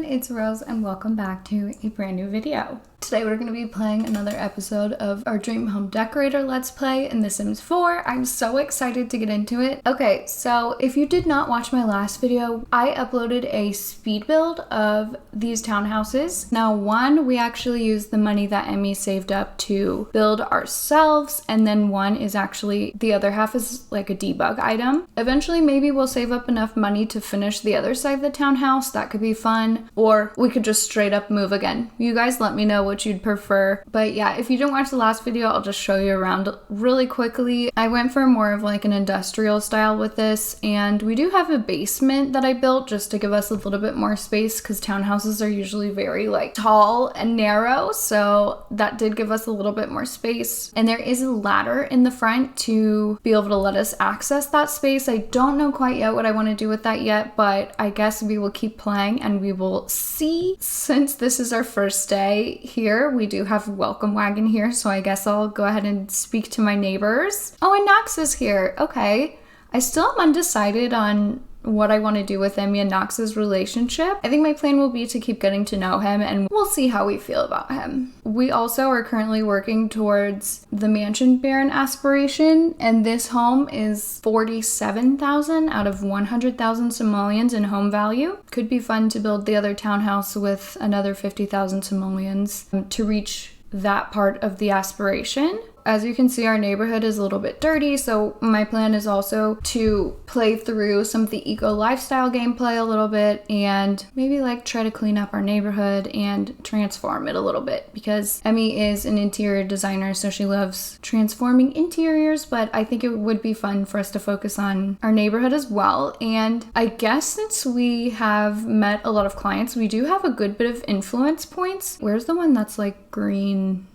everyone, it's Rose and welcome back to a brand new video. Today we're going to be playing another episode of our Dream Home Decorator Let's Play in The Sims 4. I'm so excited to get into it. Okay, so if you did not watch my last video, I uploaded a speed build of these townhouses. Now one, we actually used the money that Emmy saved up to build ourselves, and then one is actually, the other half is like a debug item. Eventually maybe we'll save up enough money to finish the other side of the townhouse. That could be fun. Or we could just straight up move again. You guys let me know what you'd prefer. But yeah, if you didn't watch the last video, I'll just show you around really quickly. I went for more of like an industrial style with this, and we do have a basement that I built just to give us a little bit more space because townhouses are usually very like tall and narrow, so that did give us a little bit more space. And there is a ladder in the front to be able to let us access that space. I don't know quite yet what I want to do with that yet, but I guess we will keep playing and we will see. Since this is our first day here, we do have a welcome wagon here, so I guess I'll go ahead and speak to my neighbors. Oh, and Knox is here. Okay. I still am undecided on what I want to do with Emmy and Knox's relationship. I think my plan will be to keep getting to know him and we'll see how we feel about him. We also are currently working towards the mansion baron aspiration, and this home is 47,000 out of 100,000 simoleons in home value. Could be fun to build the other townhouse with another 50,000 simoleons to reach that part of the aspiration. As you can see, our neighborhood is a little bit dirty, so my plan is also to play through some of the eco lifestyle gameplay a little bit and maybe like try to clean up our neighborhood and transform it a little bit, because Emmy is an interior designer, so she loves transforming interiors, but I think it would be fun for us to focus on our neighborhood as well. And I guess since we have met a lot of clients, we do have a good bit of influence points. Where's the one that's like green?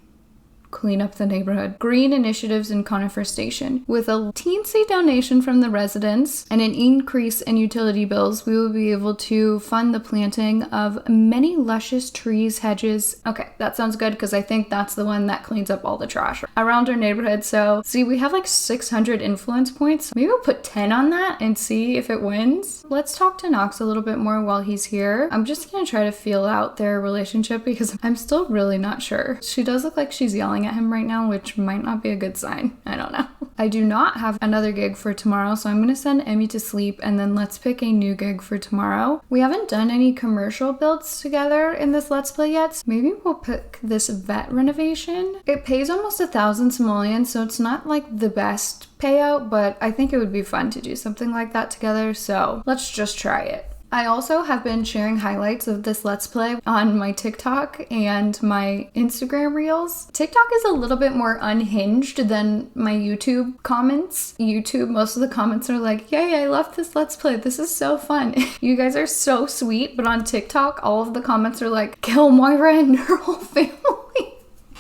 Clean up the neighborhood. Green initiatives in Conifer Station. With a teensy donation from the residents and an increase in utility bills, we will be able to fund the planting of many luscious trees, hedges. Okay, that sounds good because I think that's the one that cleans up all the trash around our neighborhood. So see, we have like 600 influence points. Maybe we'll put 10 on that and see if it wins. Let's talk to Knox a little bit more while he's here. I'm just gonna try to feel out their relationship because I'm still really not sure. She does look like she's yelling at him right now, which might not be a good sign. I don't know. I do not have another gig for tomorrow, so I'm gonna send Emmy to sleep and then let's pick a new gig for tomorrow. We haven't done any commercial builds together in this Let's Play yet, so maybe we'll pick this vet renovation. It pays almost 1,000 simoleons, so it's not like the best payout, but I think it would be fun to do something like that together, so let's just try it. I also have been sharing highlights of this Let's Play on my TikTok and my Instagram reels. TikTok is a little bit more unhinged than my YouTube comments. YouTube, most of the comments are like, yay, I love this Let's Play. This is so fun. You guys are so sweet. But on TikTok, all of the comments are like, kill Moira and her whole family.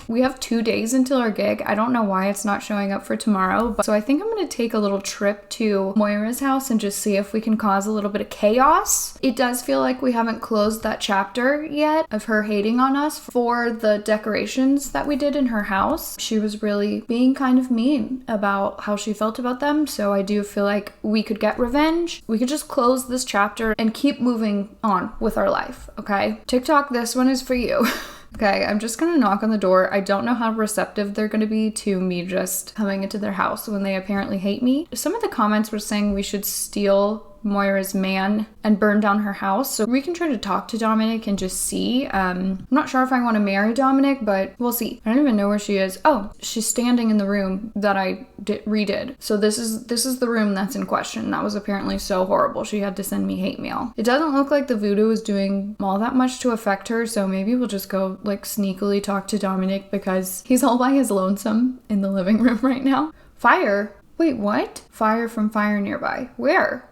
We have 2 days until our gig. I don't know why it's not showing up for tomorrow, but so I think I'm going to take a little trip to Moira's house and just see if we can cause a little bit of chaos. It does feel like we haven't closed that chapter yet of her hating on us for the decorations that we did in her house. She was really being kind of mean about how she felt about them, so I do feel like we could get revenge. We could just close this chapter and keep moving on with our life, okay? TikTok, this one is for you. Okay, I'm just gonna knock on the door. I don't know how receptive they're gonna be to me just coming into their house when they apparently hate me. Some of the comments were saying we should steal Moira's man and burn down her house, so we can try to talk to Dominic and just see. I'm not sure if I want to marry Dominic, but we'll see. I don't even know where she is. Oh, she's standing in the room that I redid. So this is the room that's in question. That was apparently so horrible. She had to send me hate mail. It doesn't look like the voodoo is doing all that much to affect her, so maybe we'll just go like sneakily talk to Dominic because he's all by his lonesome in the living room right now. Fire? Wait, what? Fire from fire nearby. Where?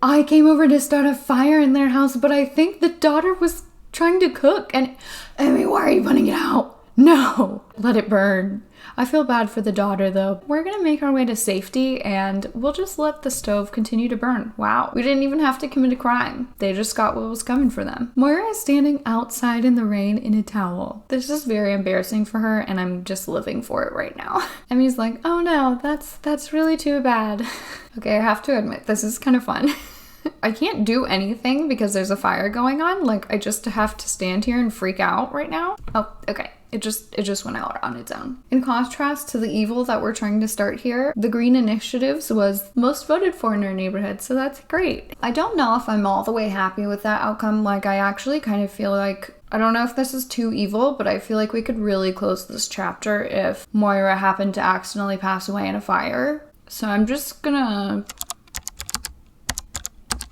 I came over to start a fire in their house, but I think the daughter was trying to cook and... Emmy, why are you putting it out? No! Let it burn. I feel bad for the daughter though. We're gonna make our way to safety and we'll just let the stove continue to burn. Wow. We didn't even have to commit a crime. They just got what was coming for them. Moira is standing outside in the rain in a towel. This is very embarrassing for her and I'm just living for it right now. Emmy's like, oh no, that's really too bad. Okay, I have to admit, this is kind of fun. I can't do anything because there's a fire going on. Like, I just have to stand here and freak out right now. Oh, okay. It just went out on its own. In contrast to the evil that we're trying to start here, the Green Initiatives was most voted for in our neighborhood, so that's great. I don't know if I'm all the way happy with that outcome. Like, I actually kind of feel like, I don't know if this is too evil, but I feel like we could really close this chapter if Moira happened to accidentally pass away in a fire. So I'm just gonna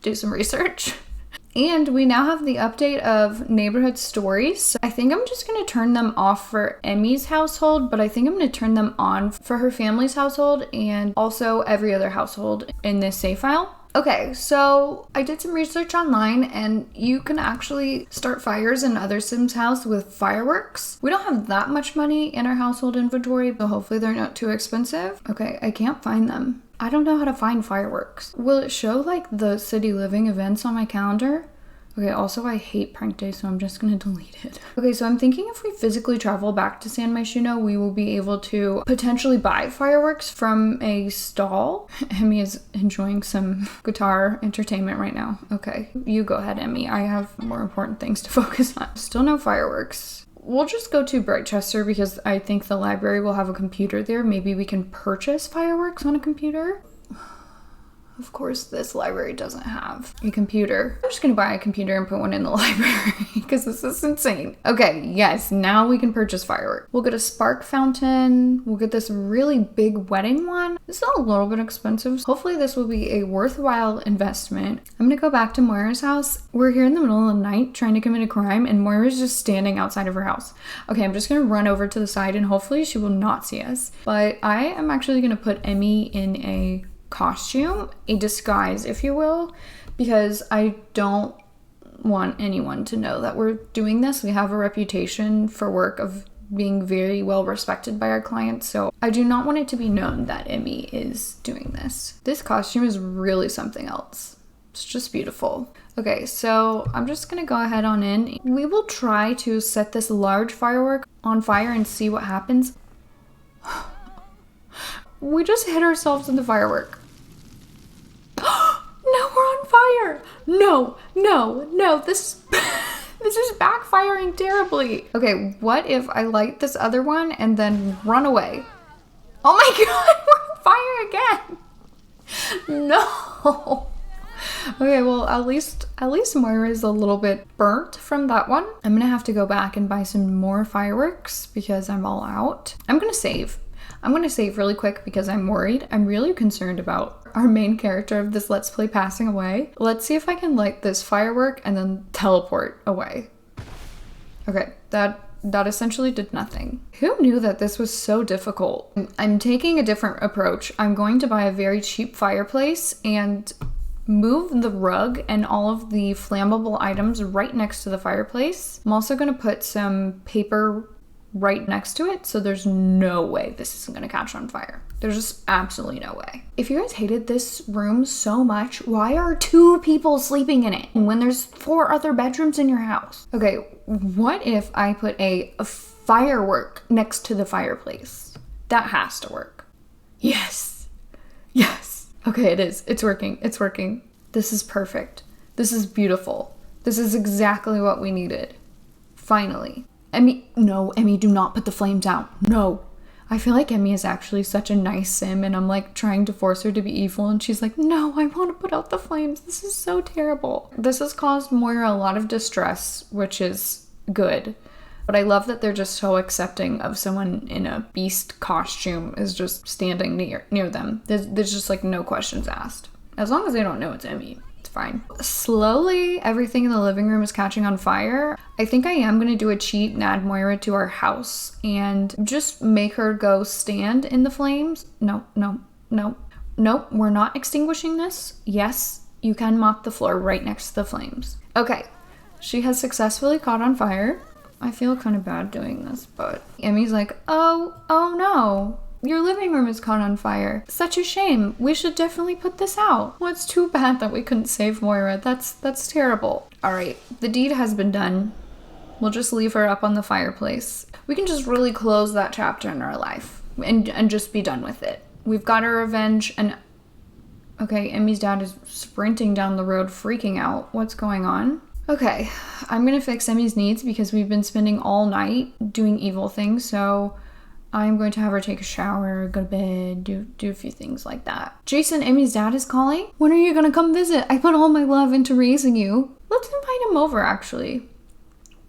do some research. And we now have the update of neighborhood stories. I think I'm just going to turn them off for Emmy's household, but I think I'm going to turn them on for her family's household and also every other household in this save file. Okay, so I did some research online and you can actually start fires in other Sims' house with fireworks. We don't have that much money in our household inventory, but hopefully they're not too expensive. Okay, I can't find them. I don't know how to find fireworks. Will it show like the city living events on my calendar? Okay, also I hate prank day, so I'm just gonna delete it. Okay, so I'm thinking if we physically travel back to San Myshuno, we will be able to potentially buy fireworks from a stall. Emmy is enjoying some guitar entertainment right now. Okay, you go ahead, Emmy. I have more important things to focus on. Still no fireworks. We'll just go to Brightchester because I think the library will have a computer there. Maybe we can purchase fireworks on a computer. Of course, this library doesn't have a computer. I'm just gonna buy a computer and put one in the library because this is insane. Okay, yes, now we can purchase fireworks. We'll get a spark fountain. We'll get this really big wedding one. This is a little bit expensive. Hopefully this will be a worthwhile investment. I'm gonna go back to Moira's house. We're here in the middle of the night trying to commit a crime and Moira's just standing outside of her house. Okay, I'm just gonna run over to the side and hopefully she will not see us. But I am actually gonna put Emmy in a costume, a disguise, if you will, because I don't want anyone to know that we're doing this. We have a reputation for work of being very well respected by our clients, so I do not want it to be known that Emmy is doing this. This costume is really something else. It's just beautiful. Okay, so I'm just gonna go ahead on in. We will try to set this large firework on fire and see what happens. We just hit ourselves in the firework. No, we're on fire. No, this is backfiring terribly. Okay, what if I light this other one and then run away? Oh my god, we're on fire again. No. Okay, well, at least Moira is a little bit burnt from that one. I'm gonna have to go back and buy some more fireworks because I'm all out. I'm gonna save really quick because I'm worried. I'm really concerned about our main character of this Let's Play passing away. Let's see if I can light this firework and then teleport away. Okay, that essentially did nothing. Who knew that this was so difficult? I'm taking a different approach. I'm going to buy a very cheap fireplace and move the rug and all of the flammable items right next to the fireplace. I'm also going to put some paper right next to it, so there's no way this isn't gonna catch on fire. There's just absolutely no way. If you guys hated this room so much, why are 2 people sleeping in it when there's 4 other bedrooms in your house? Okay, what if I put a firework next to the fireplace? That has to work. Yes. Okay, it is. It's working. This is perfect. This is beautiful. This is exactly what we needed. Finally. Emmy, do not put the flames out. No. I feel like Emmy is actually such a nice sim and I'm like trying to force her to be evil and she's like, no, I want to put out the flames. This is so terrible. This has caused Moira a lot of distress, which is good. But I love that they're just so accepting of someone in a beast costume is just standing near them. There's just like no questions asked. As long as they don't know it's Emmy. Fine. Slowly, everything in the living room is catching on fire. I think I am going to do a cheat and add Moira to our house and just make her go stand in the flames. No, we're not extinguishing this. Yes, you can mop the floor right next to the flames. Okay, she has successfully caught on fire. I feel kind of bad doing this, but Emmy's like, oh no. Your living room is caught on fire. Such a shame. We should definitely put this out. Well, it's too bad that we couldn't save Moira. That's terrible. All right, the deed has been done. We'll just leave her up on the fireplace. We can just really close that chapter in our life and just be done with it. We've got our revenge and Okay, Emmy's dad is sprinting down the road, freaking out. What's going on? Okay, I'm gonna fix Emmy's needs because we've been spending all night doing evil things, so I'm going to have her take a shower, go to bed, do a few things like that. Jason, Emmy's dad is calling. When are you gonna come visit? I put all my love into raising you. Let's invite him over, actually.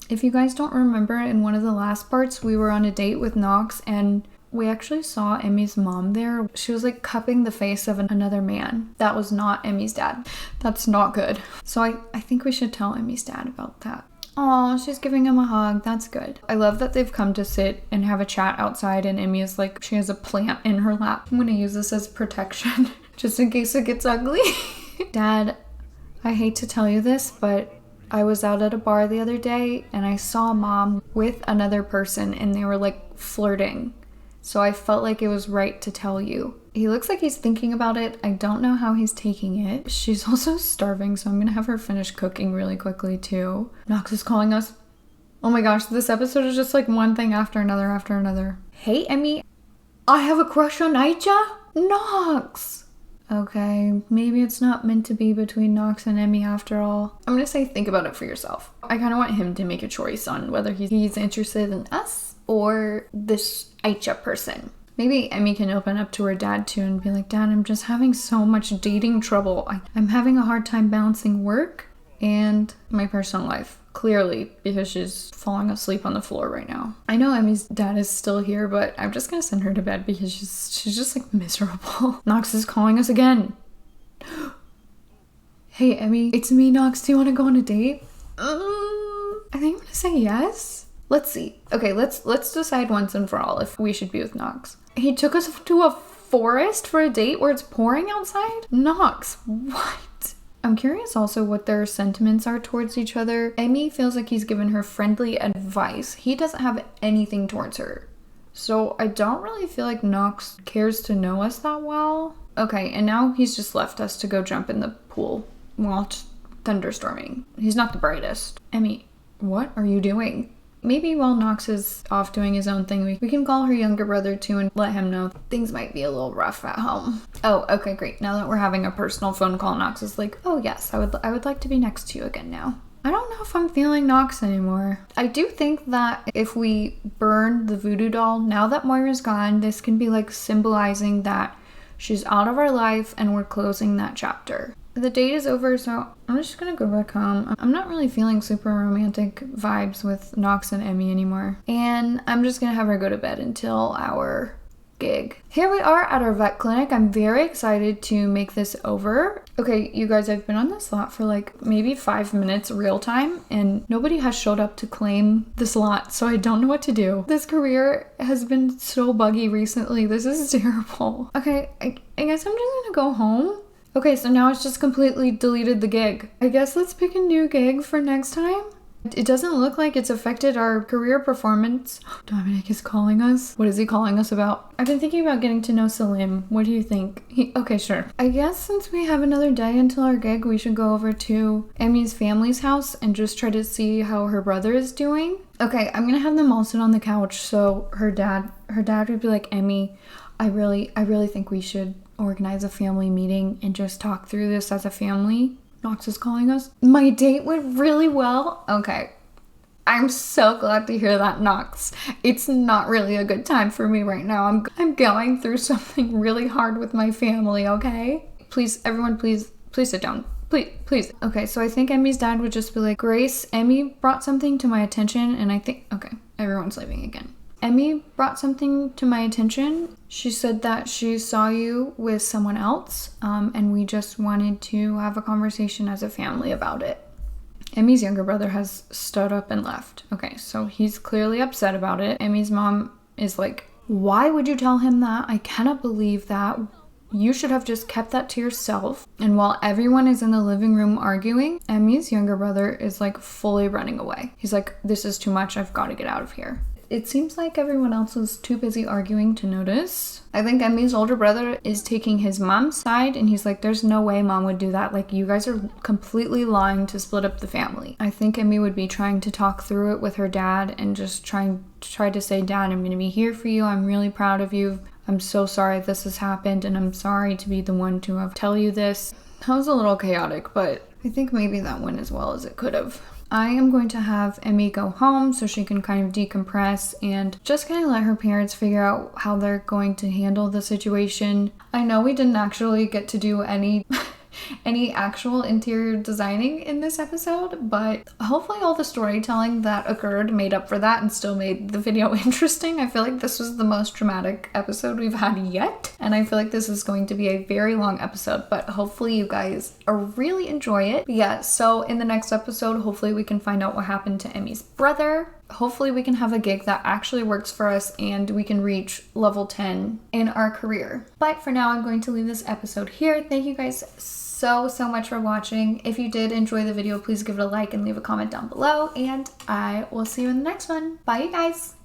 If you guys don't remember, in one of the last parts, we were on a date with Knox and we actually saw Emmy's mom there. She was like cupping the face of another man. That was not Emmy's dad. That's not good. So I think we should tell Emmy's dad about that. Oh, she's giving him a hug. That's good. I love that they've come to sit and have a chat outside and Emmy is like, she has a plant in her lap. I'm gonna use this as protection just in case it gets ugly. Dad, I hate to tell you this, but I was out at a bar the other day and I saw Mom with another person and they were like flirting. So I felt like it was right to tell you. He looks like he's thinking about it. I don't know how he's taking it. She's also starving, so I'm gonna have her finish cooking really quickly too. Knox is calling us. Oh my gosh, this episode is just like one thing after another after another. Hey, Emmy. I have a crush on Aisha? Knox. Okay, maybe it's not meant to be between Knox and Emmy after all. I'm gonna say think about it for yourself. I kind of want him to make a choice on whether he's interested in us or this Aisha person. Maybe Emmy can open up to her dad too and be like, Dad, I'm just having so much dating trouble. I'm having a hard time balancing work and my personal life. Clearly, because she's falling asleep on the floor right now. I know Emmy's dad is still here, but I'm just gonna send her to bed because she's just like miserable. Knox is calling us again. Hey, Emmy, it's me, Knox. Do you want to go on a date? I think I'm gonna say yes. Let's see. Okay, let's decide once and for all if we should be with Knox. He took us to a forest for a date where it's pouring outside? Knox, what? I'm curious also what their sentiments are towards each other. Emmy feels like he's given her friendly advice. He doesn't have anything towards her. So I don't really feel like Knox cares to know us that well. Okay, and now he's just left us to go jump in the pool while it's thunderstorming. He's not the brightest. Emmy, what are you doing? Maybe while Knox is off doing his own thing, we can call her younger brother too and let him know things might be a little rough at home. Oh, okay, great. Now that we're having a personal phone call, Knox is like, oh yes, I would like to be next to you again now. I don't know if I'm feeling Knox anymore. I do think that if we burn the voodoo doll, now that Moira's gone, this can be like symbolizing that she's out of our life and we're closing that chapter. The date is over, so I'm just gonna go back home. I'm not really feeling super romantic vibes with Knox and Emmy anymore. And I'm just gonna have her go to bed until our gig. Here we are at our vet clinic. I'm very excited to make this over. Okay, you guys, I've been on this lot for like maybe 5 minutes real time and nobody has showed up to claim this lot, so I don't know what to do. This career has been so buggy recently. This is terrible. Okay, I guess I'm just gonna go home. Okay, so now it's just completely deleted the gig. I guess let's pick a new gig for next time. It doesn't look like it's affected our career performance. Dominic is calling us. What is he calling us about? I've been thinking about getting to know Salim. What do you think? Okay, sure. I guess since we have another day until our gig, we should go over to Emmy's family's house and just try to see how her brother is doing. Okay, I'm gonna have them all sit on the couch so her dad would be like, Emmy, I really think we should organize a family meeting and just talk through this as a family. Knox is calling us. My date went really well. Okay. I'm so glad to hear that, Knox. It's not really a good time for me right now. I'm going through something really hard with my family, okay? Please, everyone, please sit down. Please. Okay, so I think Emmy's dad would just be like, Grace, Emmy brought something to my attention and I think, okay, everyone's leaving again. Emmy brought something to my attention. She said that she saw you with someone else, and we just wanted to have a conversation as a family about it. Emmy's younger brother has stood up and left. Okay, so he's clearly upset about it. Emmy's mom is like, why would you tell him that? I cannot believe that. You should have just kept that to yourself. And while everyone is in the living room arguing, Emmy's younger brother is like fully running away. He's like, this is too much. I've got to get out of here. It seems like everyone else is too busy arguing to notice. I think Emmy's older brother is taking his mom's side and he's like, there's no way mom would do that. Like, you guys are completely lying to split up the family. I think Emmy would be trying to talk through it with her dad and just try to say, Dad, I'm going to be here for you. I'm really proud of you. I'm so sorry this has happened, and I'm sorry to be the one to have tell you this. That was a little chaotic, but I think maybe that went as well as it could have. I am going to have Emmy go home so she can kind of decompress and just kind of let her parents figure out how they're going to handle the situation. I know we didn't actually get to do any actual interior designing in this episode, but hopefully all the storytelling that occurred made up for that and still made the video interesting. I feel like this was the most dramatic episode we've had yet, and I feel like this is going to be a very long episode, but hopefully you guys really enjoy it. But yeah, so in the next episode, hopefully we can find out what happened to Emmy's brother. Hopefully we can have a gig that actually works for us and we can reach level 10 in our career. But for now, I'm going to leave this episode here. Thank you guys so much for watching. If you did enjoy the video, please give it a like and leave a comment down below, and I will see you in the next one. Bye, you guys.